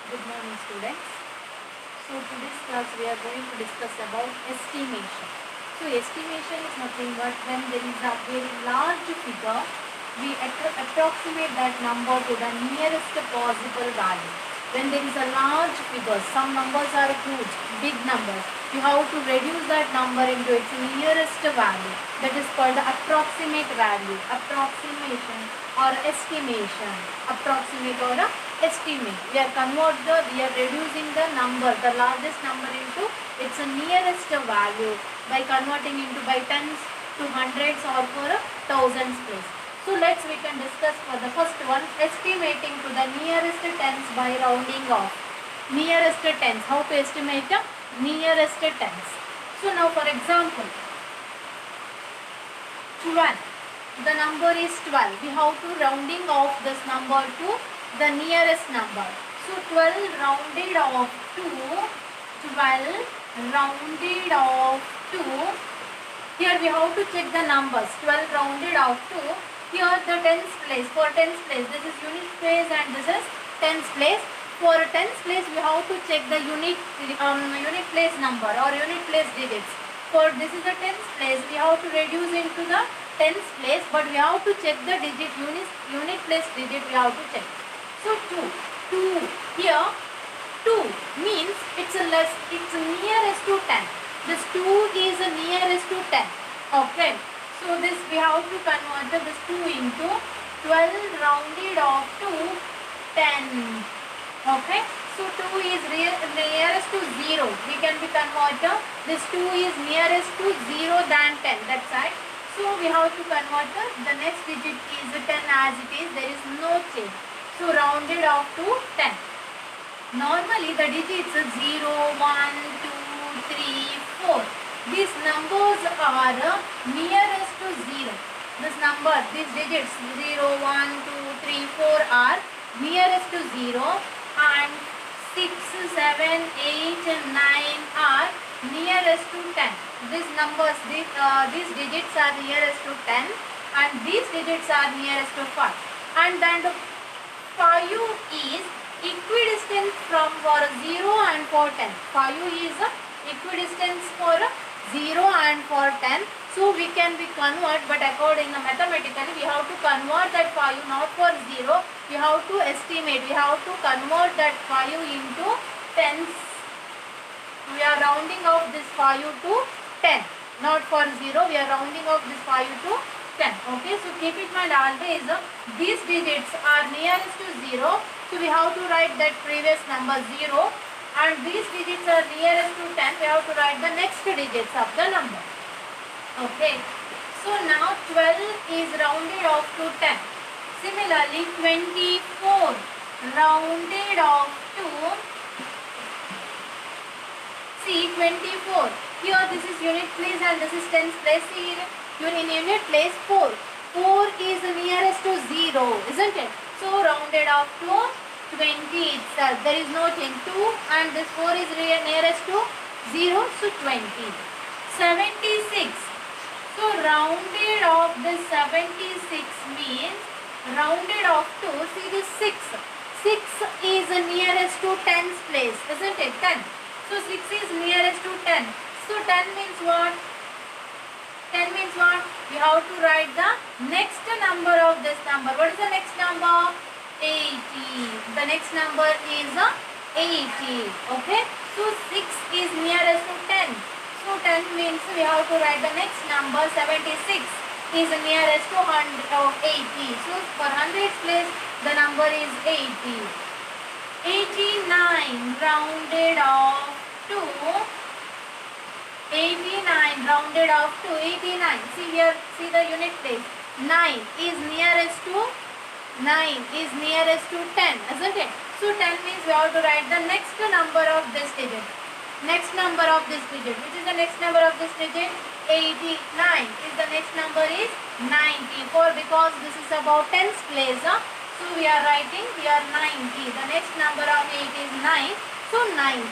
Good morning, students. So today's class we are going to discuss about estimation. So estimation is nothing but when there is a very large figure, we approximate that number to the nearest possible value. When there is a large figure, some numbers are huge, big numbers. You have to reduce that number into its nearest value. That is called the approximate value, approximation or estimation, approximate or estimate. We are reducing the number, the largest number into its nearest value by converting into by tens to hundreds or for thousands place. So we can discuss for the first one, estimating to the nearest tens by rounding off. Nearest tens, how to estimate the nearest tens. So now for example, 12. The number is 12. We have to rounding off this number to the nearest number. So 12 rounded off to 12 rounded off to, here we have to check the numbers. 12 rounded off to, here the tens place, for tens place this is unit place and this is tens place. For tens place we have to check the unit place number or unit place digits. For this is the tens place, we have to reduce into the tens place, but we have to check the digit unit place digit we have to check. So 2 here 2 means it's nearest to 10. This 2 is nearest to 10. Okay. So this we have to convert this 2 into 12 rounded off to 10. Okay. So 2 is nearest to 0. We can be converted. This 2 is nearest to 0 than 10. That's right. So we have to convert the next digit is 10 as it is. There is no change. So rounded off to 10. Normally the digits 0, 1, 2, 3, 4. These numbers are nearest to 0. These digits 0, 1, 2, 3, 4 are nearest to 0 and 6, 7, 8, 9 are nearest to 10. These digits are nearest to 10 and these digits are nearest to 5. And then the 5 is equidistant from for 0 and for 10. 5 is equidistant for 0 and for 10. So we can be convert, but according to mathematically we have to convert that 5 not for 0. We have to estimate. We have to convert that 5 into tens. We are rounding off this 5 to 10. Not for 0. We are rounding off this 5 to 10. Okay. So keep in mind always these digits are nearest to 0. So we have to write that previous number 0. And these digits are nearest to 10. We have to write the next digits of the number. Okay. So now 12 is rounded off to 10. Similarly 24 rounded off to, see 24. Here this is unit place and this is tens place. See in unit place 4. 4 is nearest to 0, isn't it? So rounded off to 20 itself. There is no change. 2 and this 4 is nearest to 0, so 20. 76. So rounded off this 76 means rounded off to, see this 6. 6 is nearest to 10's place, isn't it? 10. So 6 is nearest to 10. So 10 means what? 10 means what? We have to write the next number of this number. What is the next number? 80. The next number is 80. Okay. So 6 is nearest to 10. So 10 means we have to write the next number. 76 is nearest to 80. So for 100's place the number is 80. 89 rounded off to 89 rounded off to 89. See here, see the unit place. 9 is nearest to 10, isn't it? So 10 means we have to write the next number of this digit. Next number of this digit. Which is the next number of this digit? 89 is the next number is 94, because this is about tens place. So we are writing here 90. The next number of 8 is 9. So 90.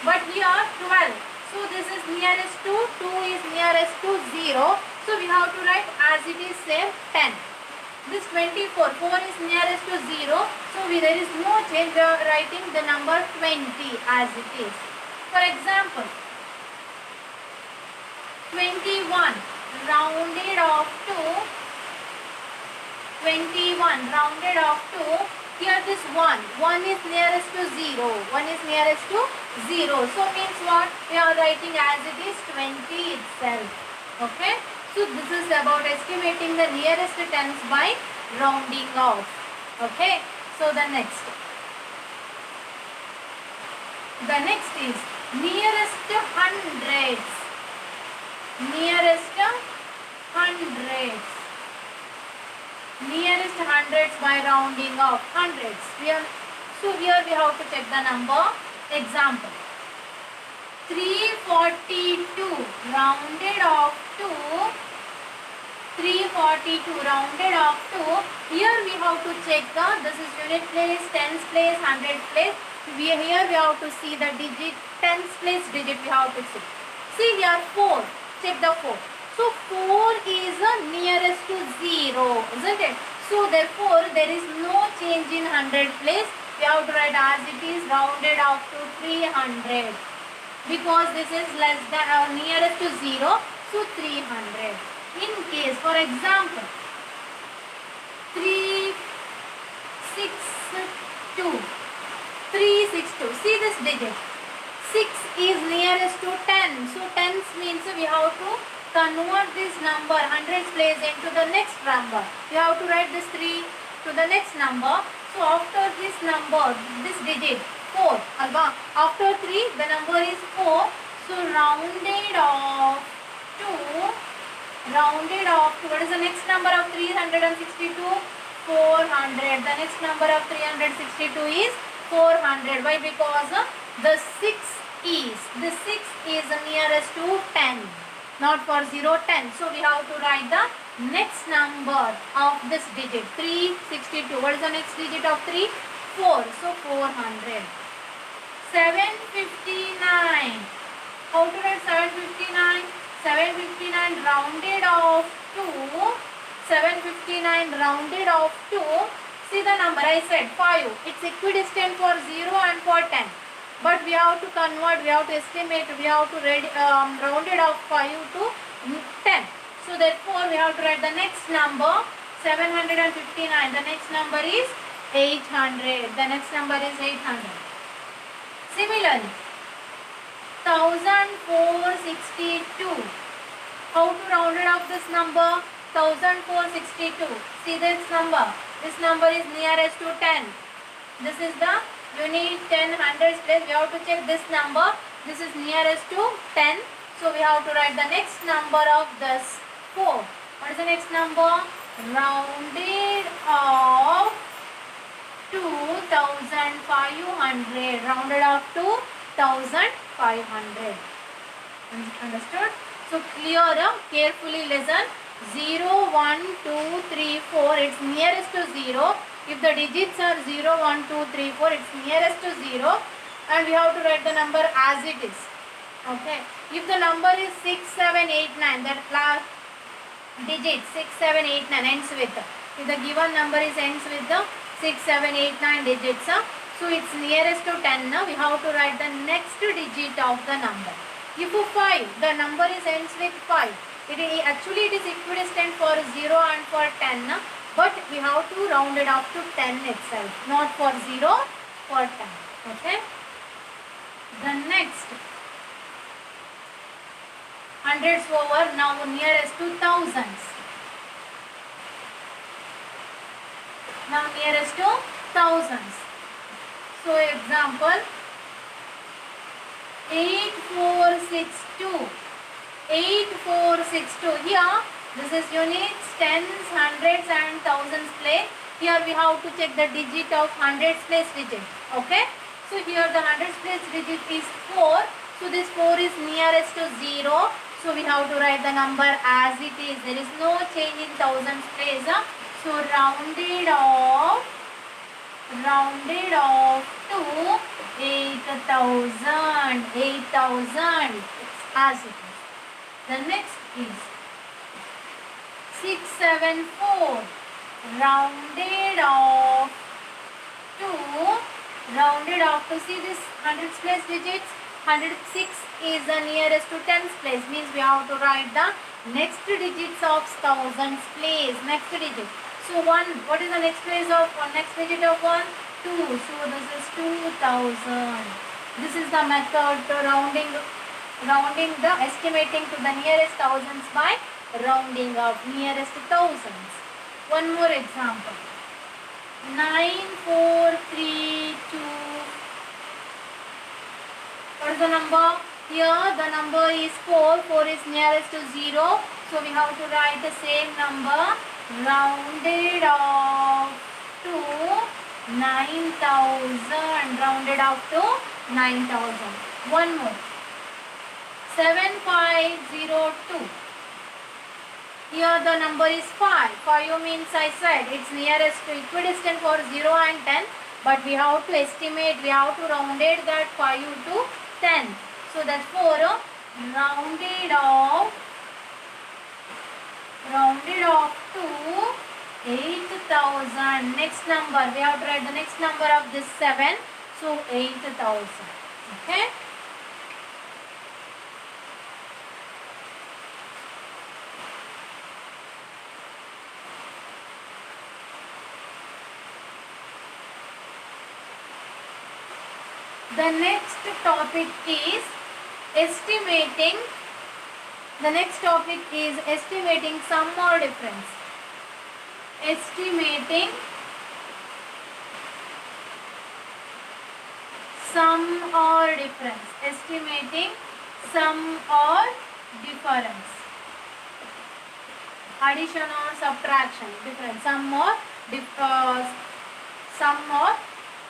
But here 12. So this is nearest to 2 is nearest to 0. So we have to write as it is same 10. this 24, 4 is nearest to 0, so there is no change. We are writing the number 20 as it is. For example, 21 rounded off to 21 rounded off to, here this 1 is nearest to 0, 1 is nearest to 0, so means what? We are writing as it is 20 itself. Okay, so this is about estimating the nearest tens by rounding off. Okay, so the next is nearest hundreds. Nearest hundreds. Nearest hundreds by rounding off. Hundreds. So here we have to check the number. Example. 342 rounded off to 342 rounded off to. Here we have to check this is unit place, tens place, hundred place. Here we have to see the digit, tens place digit we have to see. See here 4. Check the 4. So 4 is nearest to 0, isn't it? So therefore there is no change in hundred place. We have to write as it is, rounded off to 300. Because this is less than or nearest to 0, so 300. In case, for example, 362. 362. See this digit. 6 is nearest to 10. So tens means we have to convert this number, hundreds place, into the next number. We have to write this 3 to the next number. So after this number, this digit 4, after 3 the number is 4. So rounded off to, what is the next number of 362? 400. The next number of 362 is 400. Why? Because the 6 is nearest to 10, not for 0, 10. So we have to write the next number of this digit, 362. What is the next digit of 3? 4. So 400. 759. How to write 759? 759 rounded off to, 759 rounded off to, see the number I said 5. It's equidistant for 0 and for 10. But we have to convert, we have to estimate, we have to round it off 5 to 10. So therefore we have to write the next number 759. The next number is 800. The next number is 800. Similarly, 1462. How to round it off this number? 1462. See this number. This number is nearest to 10. This is the unit 10 hundreds place. We have to check this number. This is nearest to 10. So we have to write the next number of this 4. What is the next number? Rounded off to 1500. Rounded off to 1500. Understood? So clear, carefully listen. 0, 1, 2, 3, 4. It's nearest to 0. If the digits are 0, 1, 2, 3, 4, it's nearest to 0. And we have to write the number as it is. Okay. If the number is 6, 7, 8, 9, that last digit 6, 7, 8, 9 ends with. If the given number is ends with the 6, 7, 8, 9 digits, so it's nearest to 10. Now we have to write the next digit of the number. If 5, the number is ends with 5. Actually it is equidistant for 0 and for 10. But we have to round it up to 10 itself. Not for 0, for 10. Okay. The next. Hundreds over, now nearest to thousands. Now nearest to thousands. So example, 8462. 8462. Here this is units, tens, hundreds and thousands place. Here we have to check the digit of hundreds place digit. Okay. So here the hundreds place digit is 4. So this 4 is nearest to 0. So we have to write the number as it is. There is no change in thousands place. So rounded off to 8,000. 8,000. It's as it is. The next is 674 rounded off to, rounded off to, see this hundreds place digits, 106 is the nearest to tens place, means we have to write the next digits of thousands place, next digit. So 1, what is the next place of next digit of 1? 2, so this is 2000. This is the method to rounding the estimating to the nearest thousands by rounding of nearest thousands. One more example. 9432. What is the number? Here the number is 4. 4 is nearest to 0. So we have to write the same number rounded off to 9000. Rounded off to 9000. One more. 7502. Here the number is 5. 5 means I said it's nearest to equidistant for 0 and 10. But we have to estimate, we have to rounded that 5 to 10. So therefore rounded off to 8000. Next number, we have to write the next number of this 7. So 8000. Okay. The next topic is estimating. The next topic is estimating sum or difference. Estimating sum or difference. Estimating sum or difference. Addition or subtraction. Difference. Sum or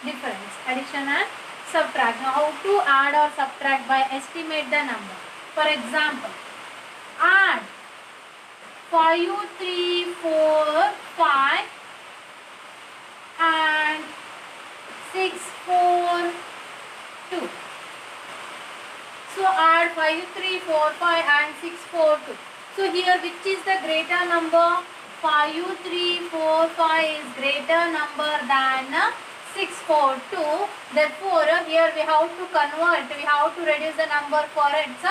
difference. Addition and subtraction. How to add or subtract by estimate the number. For example, add 5, 3, 4, 5 and 6, 4, 2. So add 5, 3, 4, 5 and 6, 4, 2. So here which is the greater number? 5, 3, 4, 5 is greater number than 6, 4, 2. Therefore here we have to convert, we have to reduce the number for its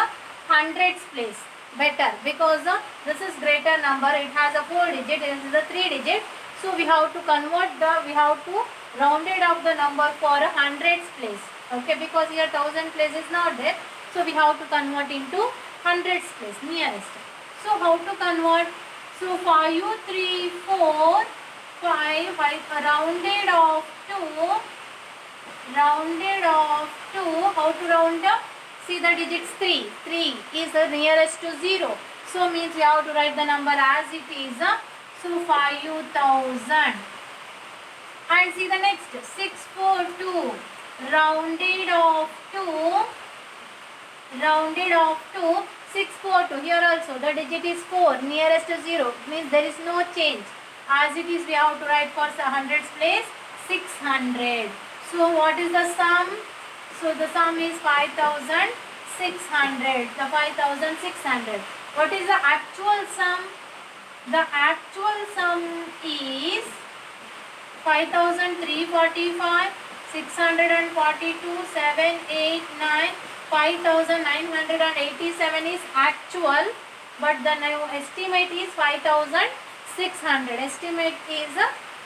hundreds place. Better, because this is greater number, it has a 4 digit, this is a 3 digit. So we have to convert we have to round it up the number for a hundreds place. Okay, because here 1000 place is not there. So we have to convert into hundreds place, nearest. So how to convert? So 5, 3, 4, 5, rounded off to, how to round up? See the digits 3. 3 is the nearest to 0. So means we have to write the number as it is. So 5000. And see the next 642. Rounded off to 642. Here also the digit is 4, nearest to 0. Means there is no change. As it is, we have to write for hundreds place 600. So what is the sum? So the sum is 5600. The 5600. What is the actual sum? The actual sum is 5345, 642, 7, 8, 9, 5987 is actual, but the now estimate is 5600. Estimate is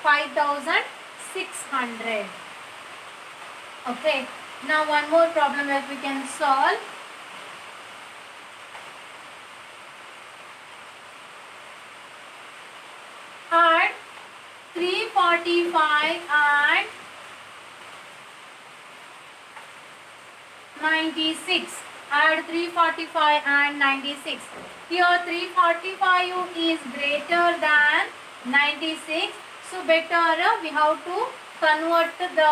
5600. Okay. Now one more problem that we can solve. Add 345 and 96. Add 345 and 96. Here 345 is greater than 96. So better we have to convert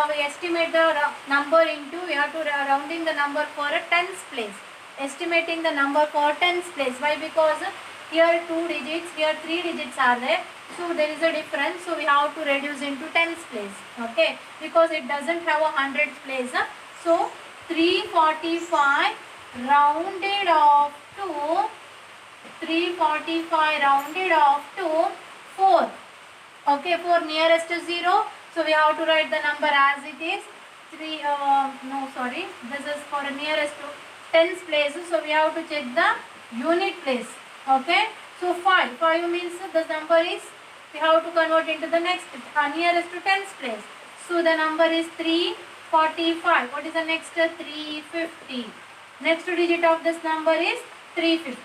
we estimate the number into, we have to rounding the number for a tens place. Estimating the number for tens place. Why? Because here 2 digits, here 3 digits are there. So there is a difference. So we have to reduce into tens place. Okay. Because it doesn't have a hundreds place. So 345 rounded off to 4. Okay, for nearest to 0, so we have to write the number as it is. 3, no, sorry, this is for nearest to tens place, so we have to check the unit place. Okay, so 5 means the number is, we have to convert into the next nearest to tens place. So the number is 345. What is the next? 350. Next digit of this number is 350.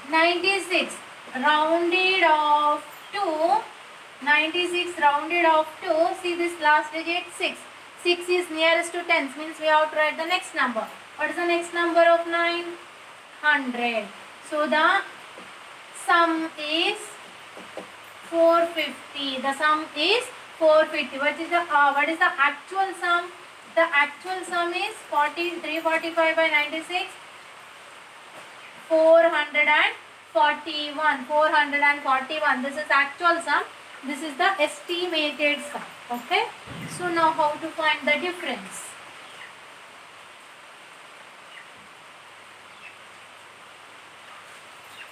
96 rounded off to 96 rounded off to, see this last digit 6. 6 is nearest to tens, means we have to write the next number. What is the next number of 900? So the sum is 450. The sum is 450. What is the actual sum? The actual sum is 345 by 96. 441. 441. This is actual sum. This is the estimated sum. Okay. So now how to find the difference?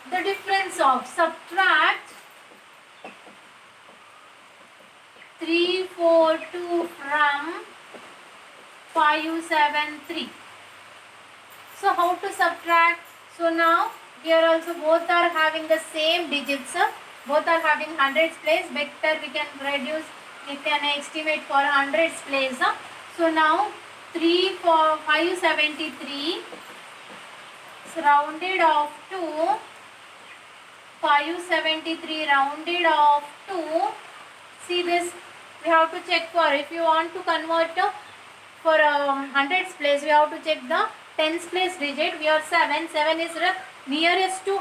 The difference of, subtract 342 from 573. So how to subtract? So now here also both are having the same digits. Both are having hundreds place. Better we can reduce. We can estimate for hundreds place. So now 573 rounded off to 573 rounded off to. See this. We have to check for, if you want to convert for hundreds place, we have to check the tens place digit. We are 7. 7 is nearest to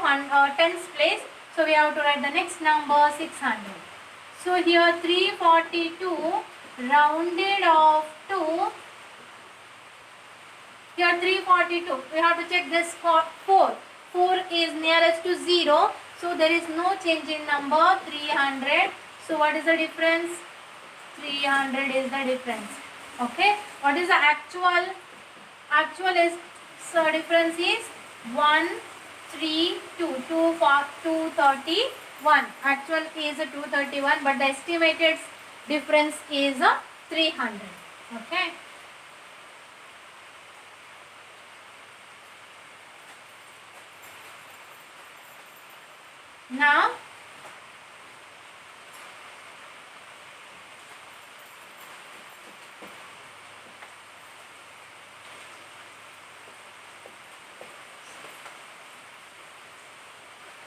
tens place. So we have to write the next number 600. So here 342 rounded off to, here 342. We have to check this for 4. 4 is nearest to 0. So there is no change in number. 300. So what is the difference? 300 is the difference. Okay. What is the actual? Actual is, so difference is 132. 231. Actual is 231, but the estimated difference is 300. Okay. Now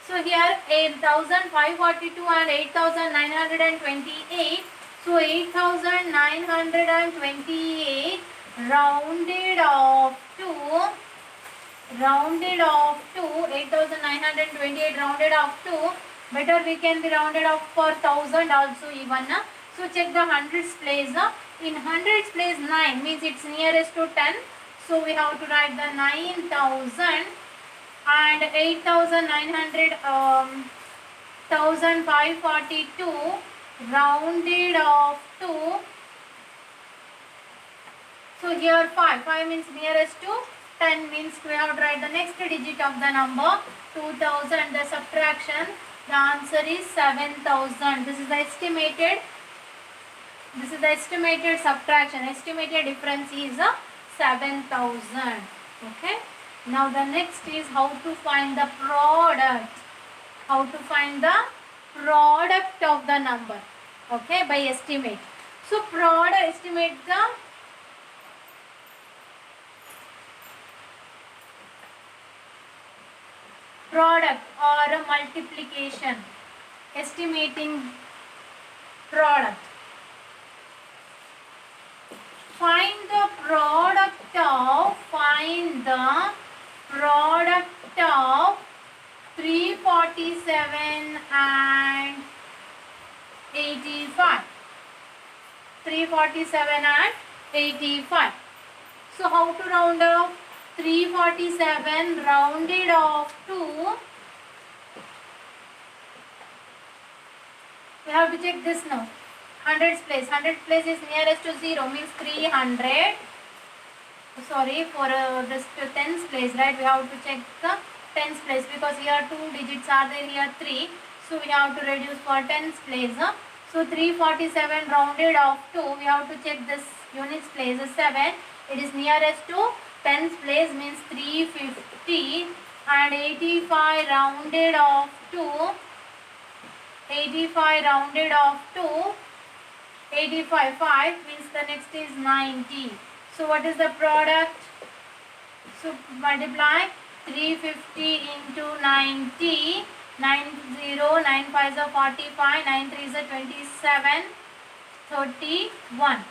so here 8,542 and 8,928. So 8,928 rounded off to 8,928 rounded off to, better we can be rounded off for 1,000 also even. So check the hundreds place. In hundreds place 9 means it's nearest to 10. So we have to write the 9,000 and 8,900 1,542 rounded off to. So here 5 means nearest to 10, means we have to write the next digit of the number 2,000. The subtraction, the answer is 7,000. This is the estimated. This is the estimated subtraction. Estimated difference is 7,000. Okay. Now the next is how to find the product. How to find the product of the number. Okay, by estimate. So product, estimate the product or a multiplication. Estimating product. Find the product of 347 and 85. 347 and 85. So how to round off? 347 rounded off to, we have to check this now. Hundreds place. Hundreds place is nearest to 0, means 300. Sorry, for this tens place, right? We have to check the tens place because here 2 digits are there, here 3. So we have to reduce for tens place. So 347 rounded off to, we have to check this units place is 7. It is nearest to tens place means 350, and 85 rounded off to 85 rounded off to 85 5 means the next is 90. So what is the product? So multiply 350 into 90, 90, 9 5s are 45, 9 3s are 27, 31.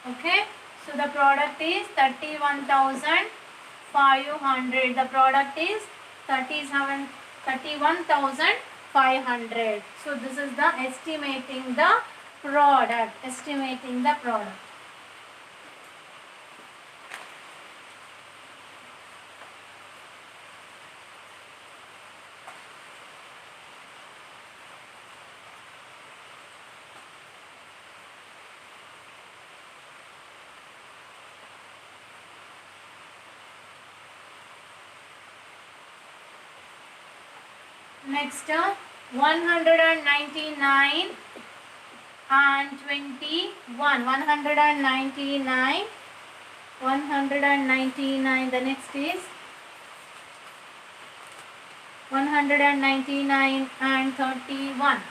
Okay, so the product is 31,500. The product is 31,500. So this is the estimating the product. Estimating the product. Next, 199 and 21. 199. 199. The next is 199 and 31.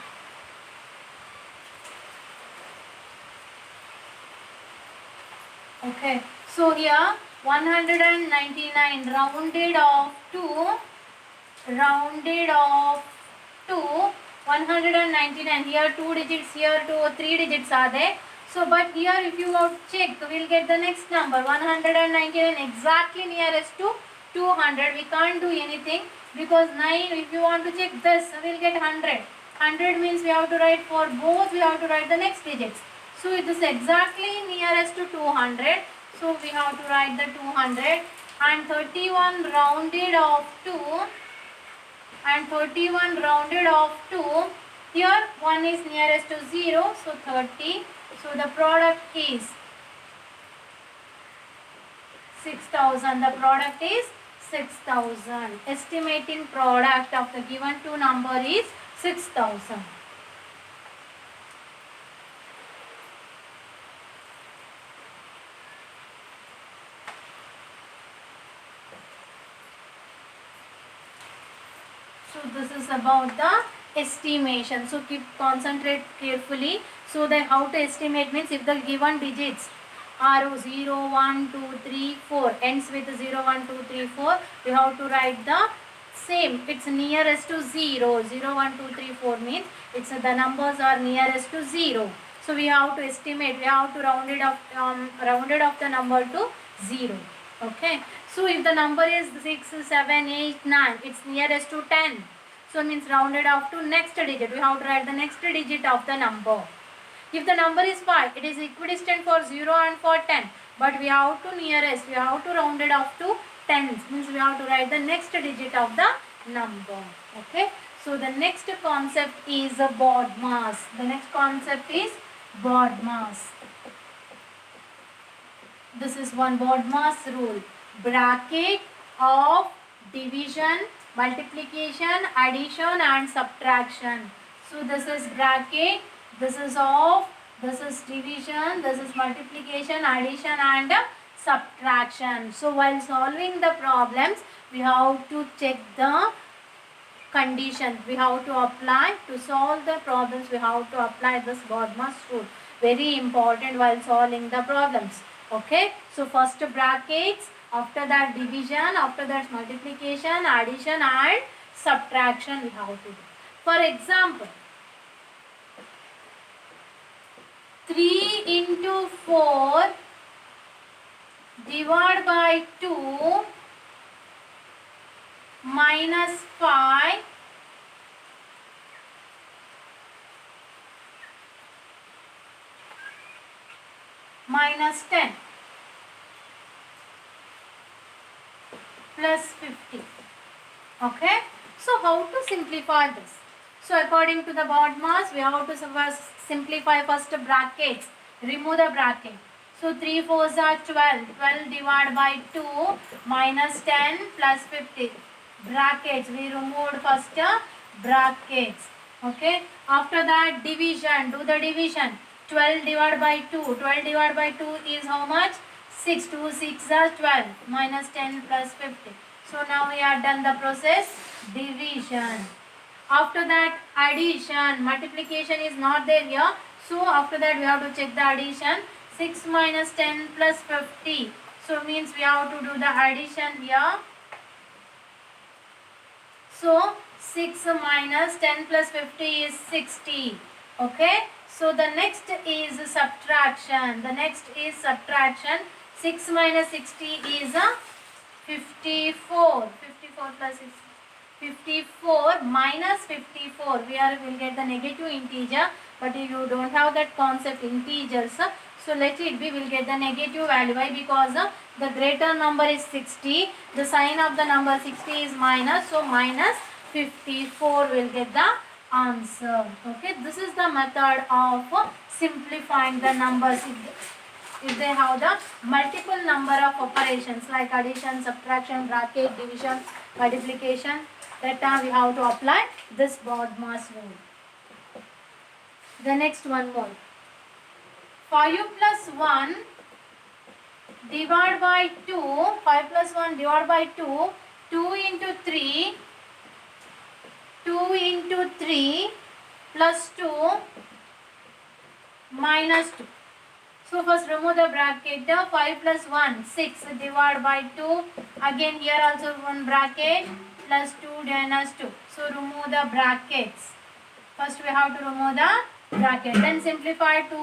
Okay. So here 199 rounded off to 199. Here 2 digits, here 3 digits are there. So but here if you want to check, we will get the next number 199 exactly nearest to 200. We can't do anything because 9, if you want to check this, we will get 100. 100 means we have to write for both, we have to write the next digits. So it is exactly nearest to 200. So we have to write the 200, and 31 rounded off to, and 31 rounded off to, here 1 is nearest to 0, so 30. So the product is 6,000. The product is 6,000. Estimating product of the given two number is 6,000. So this is about the estimation. So concentrate carefully. So that how to estimate means, if the given digits are 0, 1, 2, 3, 4 ends with 0, 1, 2, 3, 4, we have to write the same. It's nearest to 0. 0, 1, 2, 3, 4 means it's the numbers are nearest to 0. So we have to estimate. We have to round it off the number to 0. Okay. So if the number is 6, 7, 8, 9, it's nearest to 10. So it means rounded off to next digit. We have to write the next digit of the number. If the number is 5, it is equidistant for 0 and for 10. But we have to nearest, we have to round it off to 10. Means we have to write the next digit of the number. Okay. So the next concept is a BODMAS. The next concept is BODMAS. This is one BODMAS rule. Bracket of division, multiplication, addition and subtraction. So this is bracket, this is of, this is division, this is multiplication, addition and subtraction. So while solving the problems, we have to check the conditions. We have to apply, to solve the problems, we have to apply this BODMAS rule. Very important while solving the problems. Okay. So first brackets, after that division, after that multiplication, addition and subtraction we have to do. For example, 3 into 4 divided by 2 minus 5 minus 10 plus 50. Okay. So how to simplify this? So according to the BODMAS, we have to simplify first brackets. Remove the bracket. So 3 4s are 12. 12 divided by 2 minus 10 plus 50. Brackets. We removed first brackets. Okay. After that, division. Do the division. 12 divided by 2. 12 divided by 2 is how much? 6. 2 6 are 12. Minus 10 plus 50. So now we have done the process division. After that, addition. Multiplication is not there here. So after that we have to check the addition. 6 minus 10 plus 50. So means we have to do the addition here. So 6 minus 10 plus 50 is 60. Okay. So the next is subtraction. The next is subtraction. 6 minus 60 is 54. 54 plus 6. 54 minus 54. Here we will get the negative integer. But if you don't have that concept integers, so let it be, we will get the negative value. Why? Because the greater number is 60. The sign of the number 60 is minus. So minus 54 will get the answer. Okay. This is the method of simplifying the numbers. If they have the multiple number of operations like addition, subtraction, bracket, division, multiplication, that time we have to apply this BODMAS rule. The next one more. 5 plus 1 divided by 2. 5 plus 1 divided by 2. 2 into 3. 2 into 3 plus 2 minus 2. So first remove the bracket. 5 plus 1, 6 divided by 2. Again here also one bracket plus 2 minus 2. So remove the brackets. First we have to remove the bracket. Then simplify 2